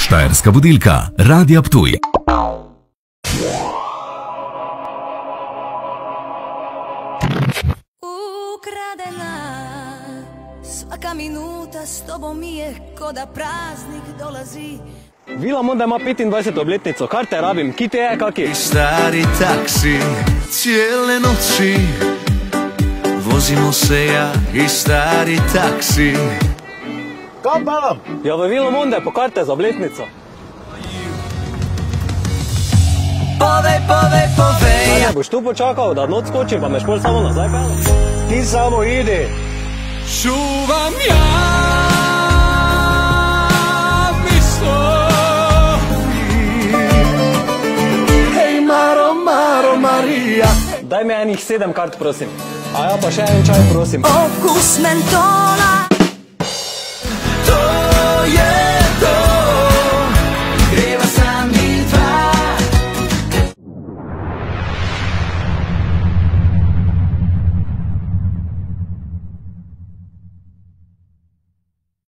Štajerska budilka, Radia Ptuj. Ukradena, svaka minuta s tobom mi je ko da praznik dolazi. Vila Monda ima 25. obletnico, karte rabim, kite je kaki. Stari taksi, cijele noći vozimo se ja i stari taksi. Kam palam? Ja, v Vilo Monde po karte za obletnico. Povej, povej, povej. Ne boš tu počakal, da noč skočim, pa me špol samo nazaj pelam. Ti samo idi. Čuvam ja misli. Hej Maro, Maro, Marija. Daj mi enih 7 kart, prosim. A ja pa še en čaj, prosim. Okus mentola.